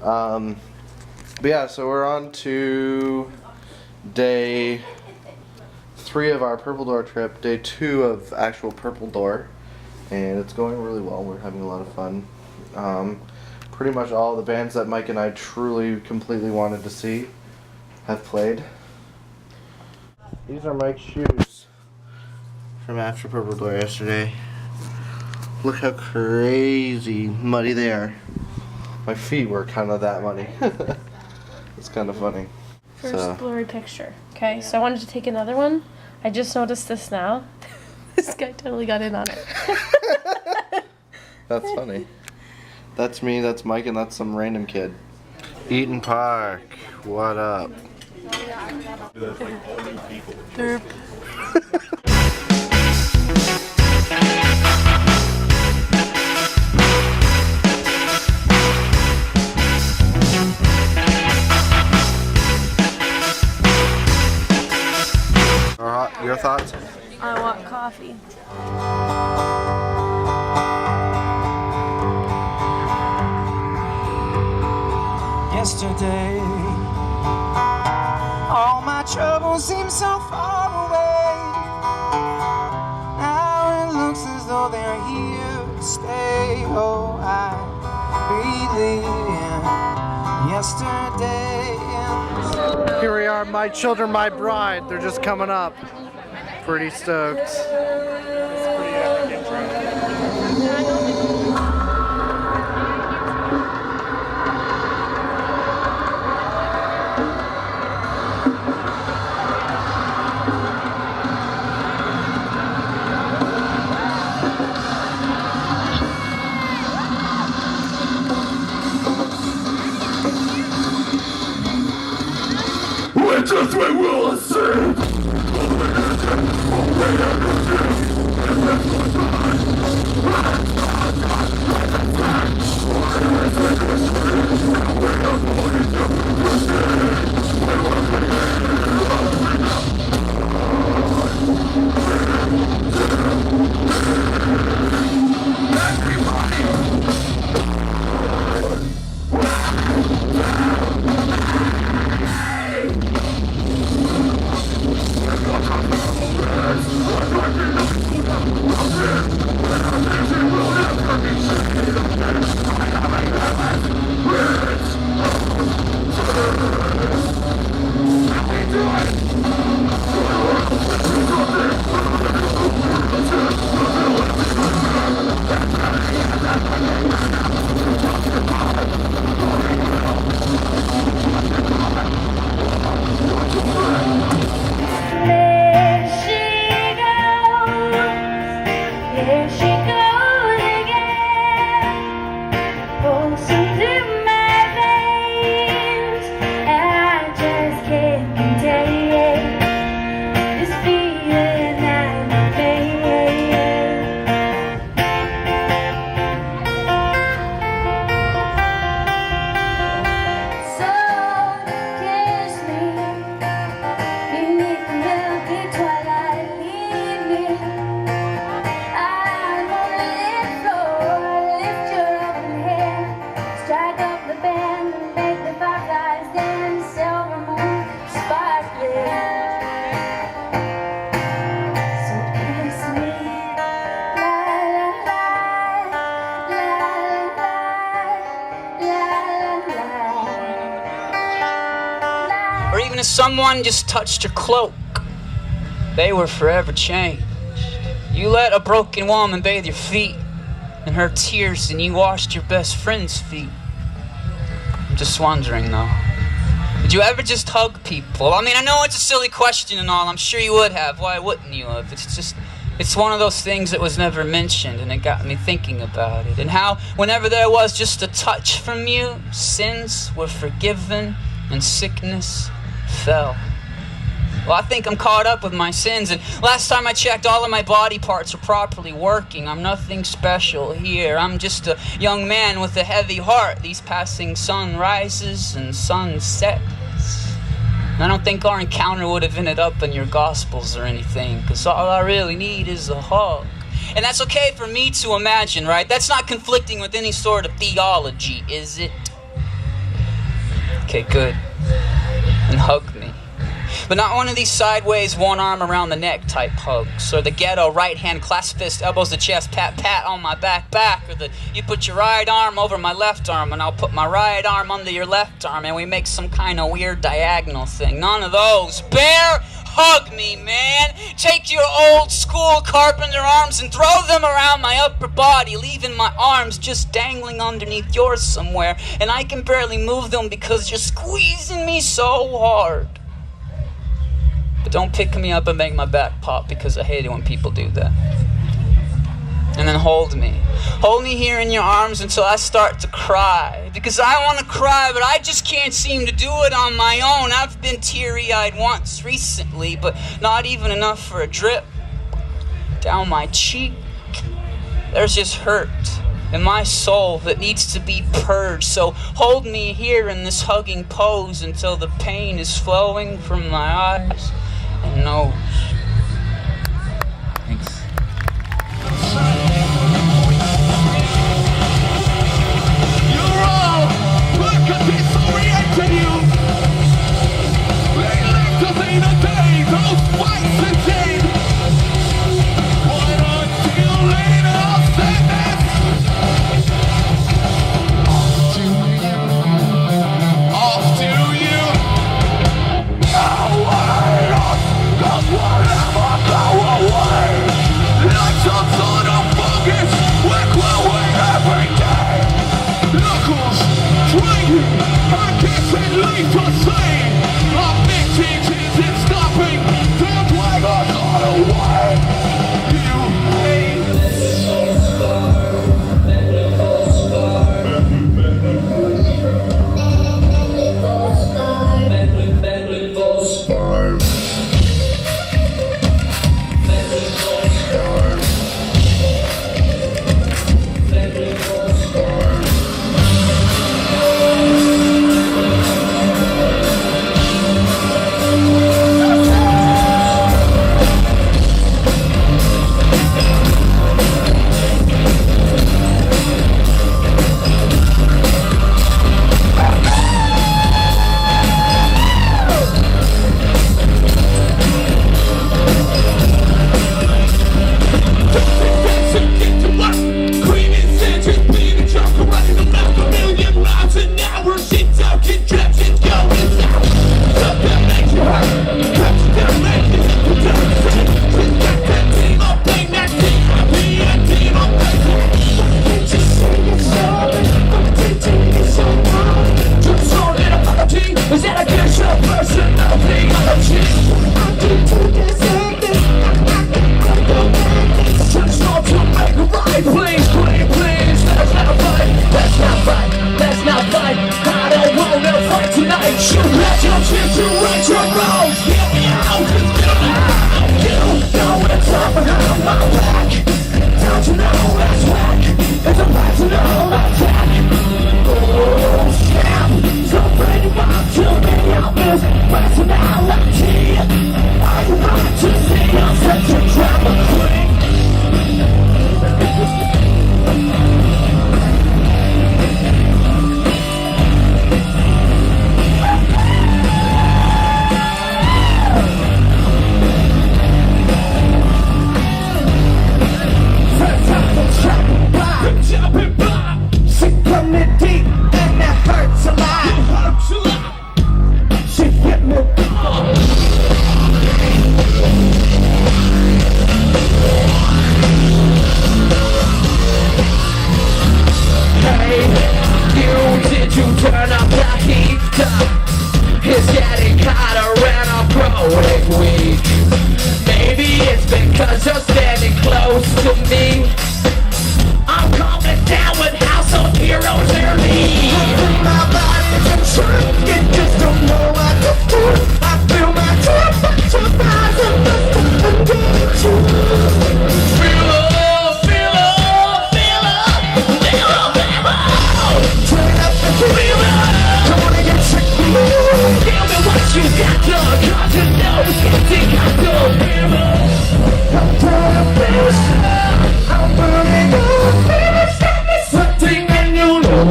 But yeah, so we're on to day 3 of our Purple Door trip, day 2 of actual Purple Door, and it's going really well. We're having a lot of fun. Pretty much all the bands that Mike and I truly, completely wanted to see have played. These are Mike's shoes from after Purple Door yesterday. Look how crazy muddy they are. My feet were kind of that muddy. It's kind of funny. First blurry picture. Okay, so I wanted to take another one. I just noticed this now. This guy totally got in on it. That's funny. That's me, that's Mike, and that's some random kid. Eaton Park, what up? Derp. Your thoughts? I want coffee. Yesterday, all my troubles seem so far away. Now it looks as though they're here to stay. Oh, I believe in yesterday. Here we are, My Children, My Bride. They're just coming up. Pretty stoked. It's pretty epic intro. Just we will ascend. Or even if someone just touched your cloak, they were forever changed. You let a broken woman bathe your feet in her tears, and you washed your best friend's feet. I'm just wondering though, did you ever just hug people? I mean, I know it's a silly question and all, I'm sure you would have. Why wouldn't you have? It's one of those things that was never mentioned, and it got me thinking about it. And how whenever there was just a touch from you, sins were forgiven and sickness fell. Well, I think I'm caught up with my sins, and last time I checked, all of my body parts are properly working. I'm nothing special here. I'm just a young man with a heavy heart. These passing sunrises and sunsets. And I don't think our encounter would have ended up in your Gospels or anything, because all I really need is a hug. And that's okay for me to imagine, right? That's not conflicting with any sort of theology, is it? Okay, good. And hug me. But not one of these sideways, one arm around the neck type hugs, or the ghetto right hand clasp fist, elbows to chest, pat pat on my back, or the you put your right arm over my left arm and I'll put my right arm under your left arm and we make some kind of weird diagonal thing. None of those. Bear, hug me, man. Take your old school carpenter arms and throw them around my upper body, leaving my arms just dangling underneath yours somewhere, and I can barely move them because you're squeezing me so hard. But don't pick me up and make my back pop, because I hate it when people do that. And then hold me. Hold me here in your arms until I start to cry. Because I want to cry, but I just can't seem to do it on my own. I've been teary-eyed once recently, but not even enough for a drip down my cheek. There's just hurt in my soul that needs to be purged. So hold me here in this hugging pose until the pain is flowing from my eyes and nose. Thanks. You're all look at disoriented you. Lately, just ain't a day, those fights again. Why not till later, I'll say this. Off to you. Cause whatever go away. Like some sort of focus, we're glowing every day. Knuckles, swinging, I guess it leads to say our big change isn't stopping. They're playing us all away. You hate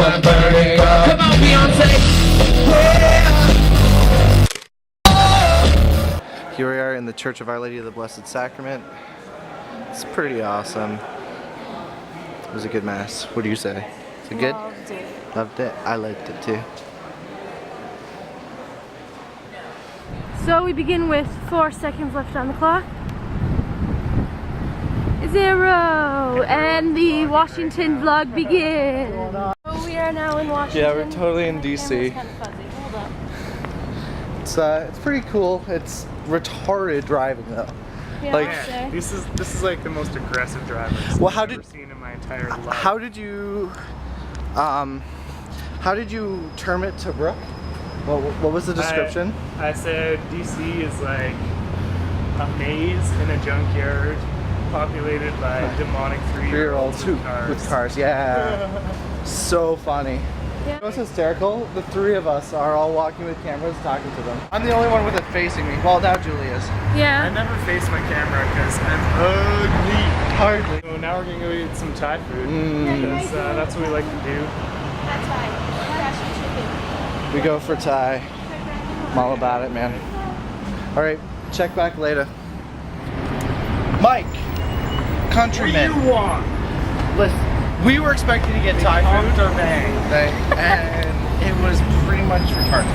Come on, Beyonce. Here we are in the Church of Our Lady of the Blessed Sacrament. It's pretty awesome. It was a good mass. What do you say? Is it good? Loved it. Loved it. I liked it too. So we begin with 4 seconds left on the clock. 0, and the Washington vlog begins. So we are now in Washington. Yeah, we're totally in DC. Camera's kind of fuzzy. Hold up. It's pretty cool. It's retarded driving though. Yeah, Like- I'll say. This is like the most aggressive driver Well, I've how ever did- seen in my entire life. How did you term it to Brooke? What was the description? I said DC is like a maze in a junkyard populated by demonic 3-year-olds with cars. Yeah. So funny. Yeah. It was hysterical. The three of us are all walking with cameras talking to them. I'm the only one with it facing me. Well, now Julie is. I Yeah. never face my camera because I'm ugly. Hardly. So now we're gonna go eat some Thai food. Mm. Because that's what we like to do. That's fine. We go for Thai. I'm all about it, man. All right, check back later. Mike, countryman. What do you want? Listen, we were expecting to get Thai food, or bang? and it was pretty much retarded.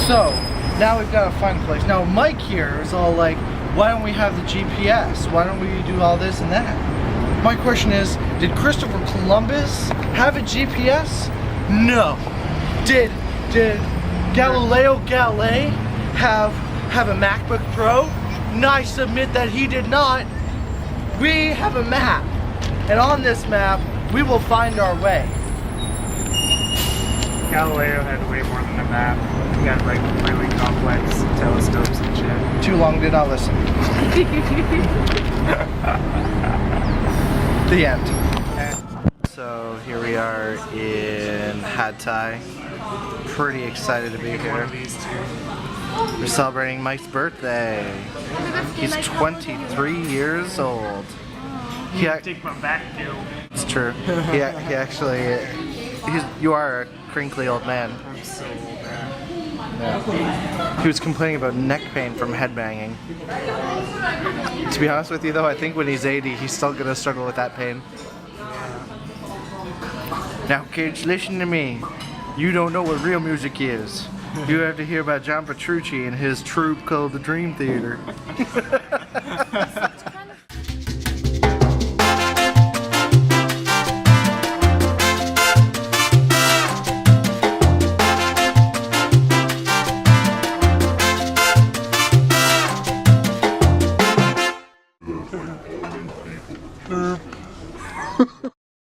So now we've got to find a place. Now Mike here is all like, why don't we have the GPS? Why don't we do all this and that? My question is, did Christopher Columbus have a GPS? No. Did Galileo Galilei have a MacBook Pro? No, I submit that he did not. We have a map, and on this map, we will find our way. Galileo had way more than a map. He had like really complex telescopes and shit. Too long, did not listen. The end. So here we are in Pad Thai. Pretty excited to be One here. of these two. We're celebrating Mike's birthday. He's 23 years old. He ac- Take my back, Gil. it's true. He actually, you are a crinkly old man. I'm so old, man. He was complaining about neck pain from headbanging. To be honest with you though, I think when he's 80, he's still gonna struggle with that pain. Now kids, listen to me. You don't know what real music is. You have to hear about John Petrucci and his troupe called the Dream Theater.